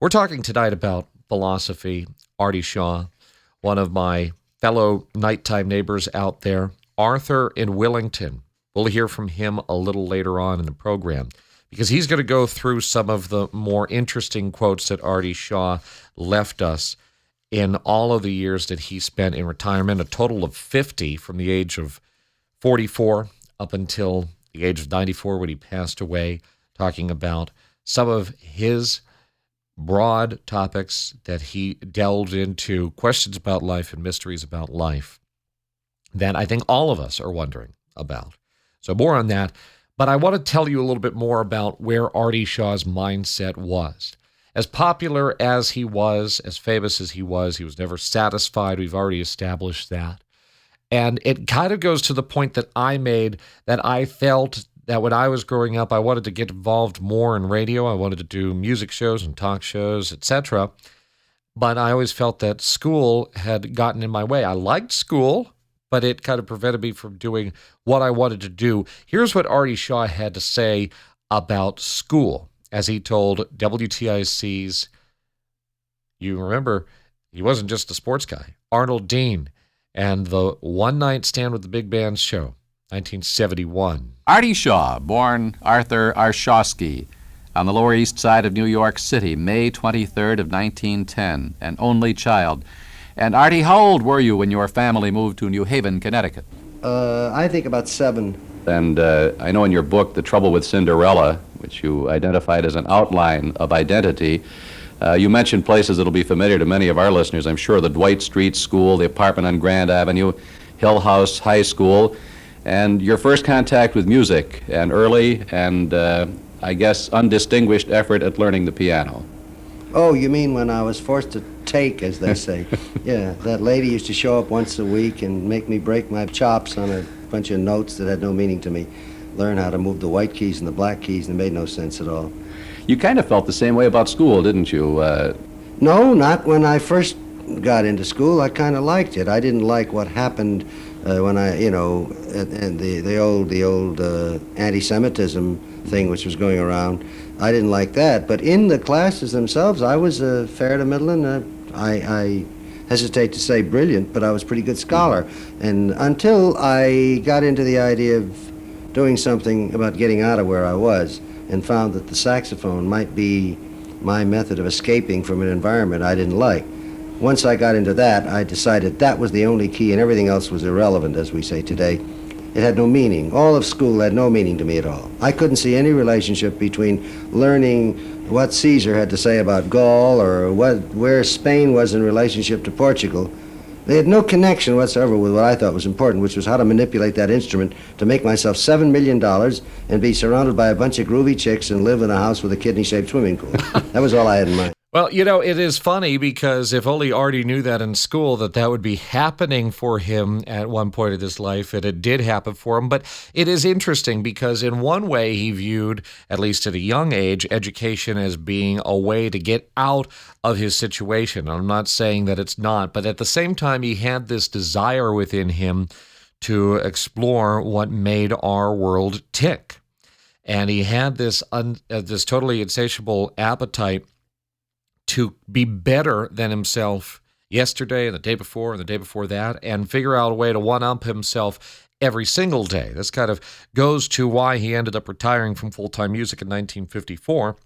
We're talking tonight about philosophy. Artie Shaw, one of my fellow nighttime neighbors out there, Arthur in Willington. We'll hear from him a little later on in the program because he's going to go through some of the more interesting quotes that Artie Shaw left us in all of the years that he spent in retirement, a total of 50 from the age of 44 up until the age of 94 when he passed away, talking about some of his broad topics that he delved into, questions about life and mysteries about life that I think all of us are wondering about. So more on that, but I want to tell you a little bit more about where Artie Shaw's mindset was. As popular as he was, as famous as he was never satisfied. We've already established that. And it kind of goes to the point that I made, that I felt that when I was growing up, I wanted to get involved more in radio. I wanted to do music shows and talk shows, etc. But I always felt that school had gotten in my way. I liked school, but it kind of prevented me from doing what I wanted to do. Here's what Artie Shaw had to say about school, as he told WTIC's, you remember, he wasn't just a sports guy, Arnold Dean, and the One Night Stand with the Big Band show, 1971. Artie Shaw, born Arthur Arshawski, on the Lower East Side of New York City, May 23rd of 1910, an only child. And Artie, how old were you when your family moved to New Haven, Connecticut? I think about 7. And I know in your book, The Trouble with Cinderella, which you identified as an outline of identity, you mentioned places that'll be familiar to many of our listeners, I'm sure, the Dwight Street School, the apartment on Grand Avenue, Hill House High School, and your first contact with music, an early and, I guess, undistinguished effort at learning the piano. Oh, you mean when I was forced to take, as they say. Yeah, that lady used to show up once a week and make me break my chops on a bunch of notes that had no meaning to me. Learn how to move the white keys and the black keys, and it made no sense at all. You kind of felt the same way about school, didn't you? No, not when I first got into school. I kind of liked it. I didn't like what happened when I, and the old anti-Semitism thing which was going around. I didn't like that. But in the classes themselves, I was fair to middling. I hesitate to say brilliant, but I was a pretty good scholar. And until I got into the idea of doing something about getting out of where I was and found that the saxophone might be my method of escaping from an environment I didn't like. Once I got into that, I decided that was the only key and everything else was irrelevant, as we say today. It had no meaning. All of school had no meaning to me at all. I couldn't see any relationship between learning what Caesar had to say about Gaul or where Spain was in relationship to Portugal. They had no connection whatsoever with what I thought was important, which was how to manipulate that instrument to make myself $7 million and be surrounded by a bunch of groovy chicks and live in a house with a kidney-shaped swimming pool. That was all I had in mind. Well, it is funny because if only Artie knew that in school, that would be happening for him at one point in his life, and it did happen for him. But it is interesting because in one way he viewed, at least at a young age, education as being a way to get out of his situation. I'm not saying that it's not, but at the same time, he had this desire within him to explore what made our world tick. And he had this totally insatiable appetite to be better than himself yesterday and the day before and the day before that, and figure out a way to one-up himself every single day. This kind of goes to why he ended up retiring from full-time music in 1954.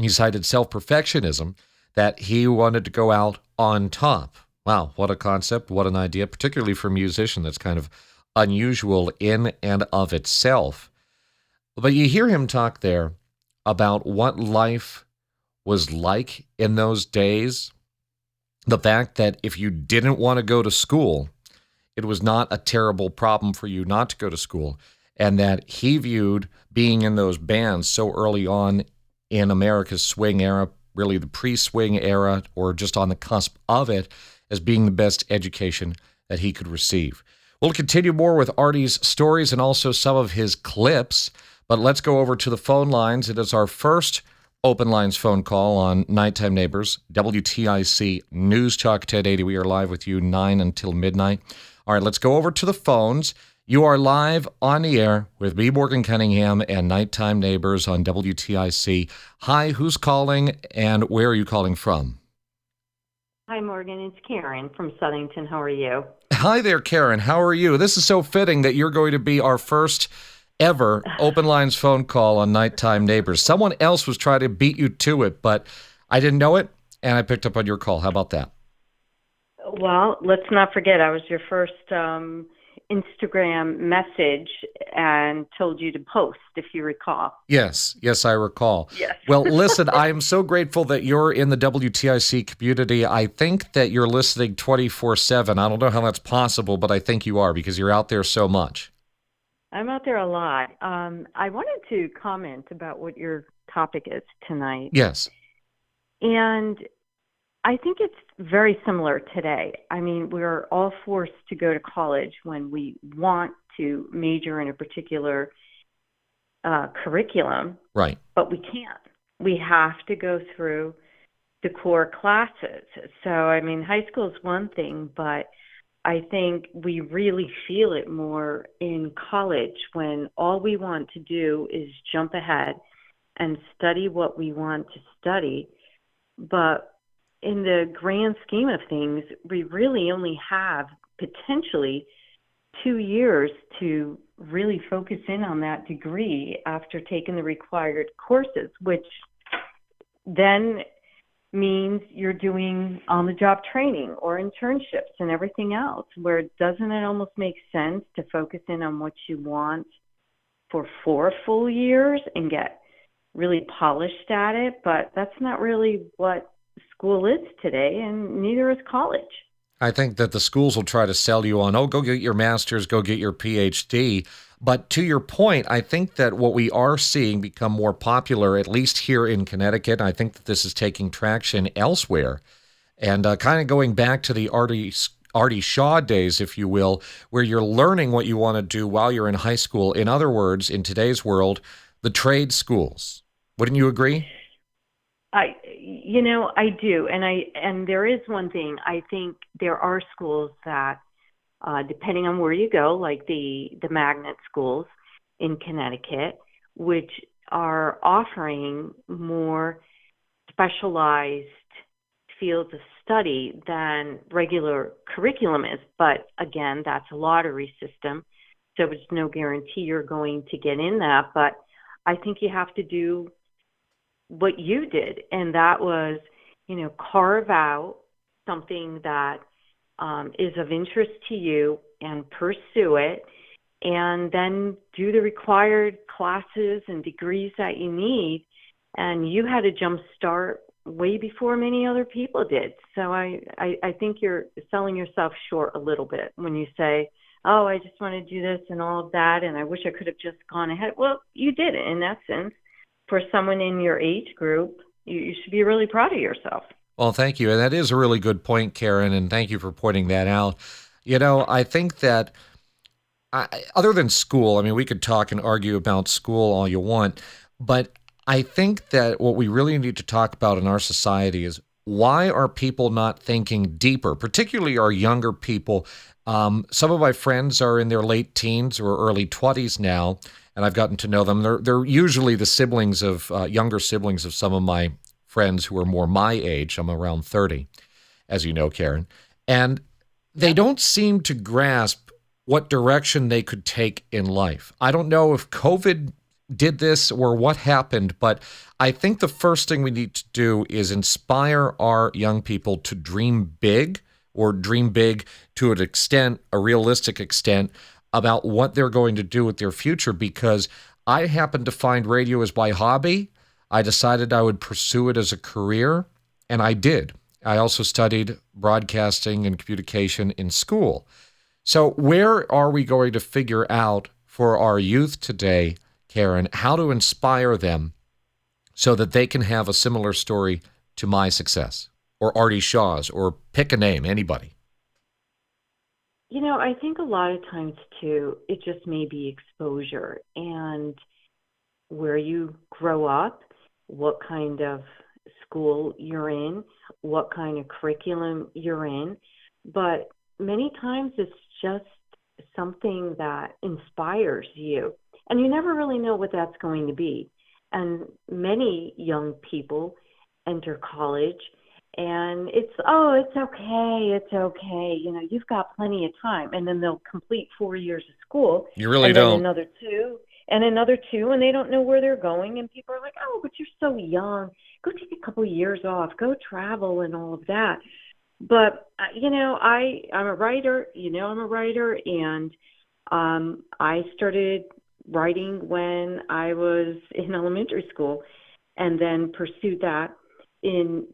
He cited self-perfectionism, that he wanted to go out on top. Wow, what a concept, what an idea, particularly for a musician. That's kind of unusual in and of itself. But you hear him talk there about what life was like in those days, the fact that if you didn't want to go to school, it was not a terrible problem for you not to go to school, and that he viewed being in those bands so early on in America's swing era, really the pre-swing era, or just on the cusp of it, as being the best education that he could receive. We'll continue more with Artie's stories and also some of his clips, but let's go over to the phone lines. It is our first Open Lines phone call on Nighttime Neighbors, WTIC News Talk 1080. We are live with you 9 until midnight. All right, let's go over to the phones. You are live on the air with me, Morgan Cunningham, and Nighttime Neighbors on WTIC. Hi, who's calling and where are you calling from? Hi, Morgan. It's Karen from Southington. How are you? Hi there, Karen. How are you? This is so fitting that you're going to be our first ever open lines phone call on Nighttime Neighbors. Someone else was trying to beat you to it, but I didn't know it, and I picked up on your call. How about that? Well, let's not forget I was your first Instagram message and told you to post, if you recall. Yes, I recall. Yes. Well, listen, I am so grateful that you're in the WTIC community. I think that you're listening 24/7. I don't know how that's possible, but I think you are because you're out there so much. I'm out there a lot. I wanted to comment about what your topic is tonight. Yes. And I think it's very similar today. I mean, we're all forced to go to college when we want to major in a particular curriculum, Right. but we can't. We have to go through the core classes. So, I mean, high school is one thing, but I think we really feel it more in college when all we want to do is jump ahead and study what we want to study. But in the grand scheme of things, we really only have potentially 2 years to really focus in on that degree after taking the required courses, which then means you're doing on-the-job training or internships and everything else, where doesn't it almost make sense to focus in on what you want for 4 full years and get really polished at it? But that's not really what school is today, and neither is college. I think that the schools will try to sell you on, go get your master's, go get your PhD. But to your point, I think that what we are seeing become more popular, at least here in Connecticut, I think that this is taking traction elsewhere. And kind of going back to the Artie Shaw days, if you will, where you're learning what you want to do while you're in high school. In other words, in today's world, the trade schools. Wouldn't you agree? I do, and there is one thing. I think there are schools that, depending on where you go, like the magnet schools in Connecticut, which are offering more specialized fields of study than regular curriculum is. But again, that's a lottery system, so it's no guarantee you're going to get in that. But I think you have to do what you did, and that was, carve out something that is of interest to you and pursue it, and then do the required classes and degrees that you need. And you had a jump start way before many other people did. So I think you're selling yourself short a little bit when you say, oh, I just want to do this and all of that, and I wish I could have just gone ahead. Well, you did it in essence. For someone in your age group, you should be really proud of yourself. Well, thank you. And that is a really good point, Karen, and thank you for pointing that out. I think that other than school, I mean, we could talk and argue about school all you want, but I think that what we really need to talk about in our society is why are people not thinking deeper, particularly our younger people. Some of my friends are in their late teens or early 20s now, and I've gotten to know them. They're usually the siblings of younger siblings of some of my friends who are more my age. I'm around 30, as you know, Karen. And they don't seem to grasp what direction they could take in life. I don't know if COVID did this or what happened, but I think the first thing we need to do is inspire our young people to dream big, or dream big to an extent, a realistic extent, about what they're going to do with their future. Because I happen to find radio as my hobby. I decided I would pursue it as a career, and I did. I also studied broadcasting and communication in school. So where are we going to figure out for our youth today, Karen, how to inspire them so that they can have a similar story to my success, or Artie Shaw's, or pick a name, anybody? I think a lot of times, too, it just may be exposure and where you grow up, what kind of school you're in, what kind of curriculum you're in. But many times it's just something that inspires you. And you never really know what that's going to be. And many young people enter college and it's okay, it's okay. You've got plenty of time. And then they'll complete 4 years of school You really and then don't. another two, and they don't know where they're going. And people are like, oh, but you're so young. Go take a couple years off, go travel and all of that. But, I'm a writer, I'm a writer, and I started writing when I was in elementary school and then pursued that in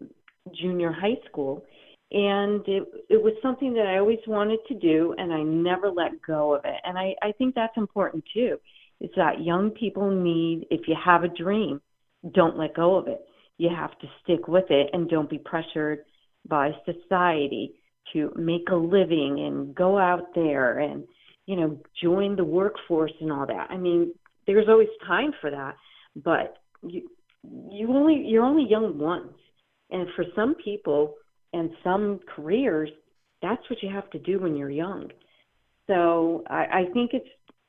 junior high school. And it was something that I always wanted to do, and I never let go of it. And I think that's important, too, is that young people need, if you have a dream, don't let go of it. You have to stick with it and don't be pressured by society to make a living and go out there and, join the workforce and all that. I mean, there's always time for that, but you're only young once. And for some people and some careers, that's what you have to do when you're young. So I think it's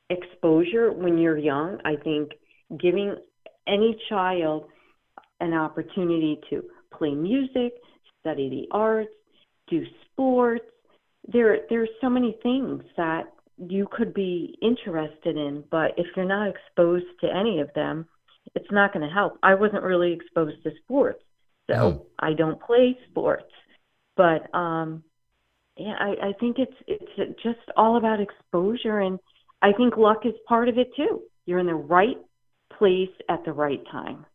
exposure when you're young. I think giving any child an opportunity to play music, study the arts, do sports. There's so many things that you could be interested in, but if you're not exposed to any of them, it's not going to help. I wasn't really exposed to sports, so I don't play sports. But I think it's just all about exposure, and I think luck is part of it too. You're in the right place at the right time.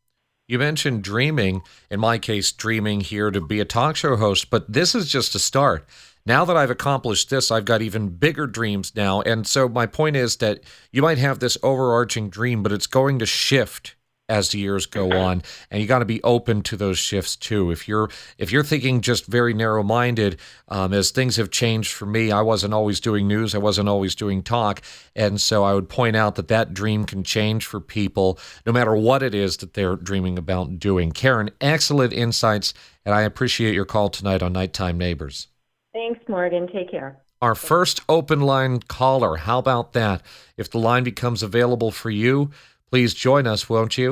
You mentioned dreaming, in my case, dreaming here to be a talk show host, but this is just a start. Now that I've accomplished this, I've got even bigger dreams now. And so my point is that you might have this overarching dream, but it's going to shift as the years go on, and you got to be open to those shifts too. If you're thinking just very narrow-minded, as things have changed for me, I wasn't always doing news, I wasn't always doing talk, and so I would point out that dream can change for people, no matter what it is that they're dreaming about doing. Karen, excellent insights, and I appreciate your call tonight on Nighttime Neighbors. Thanks, Morgan. Take care. Our first open line caller. How about that? If the line becomes available for you, please join us, won't you?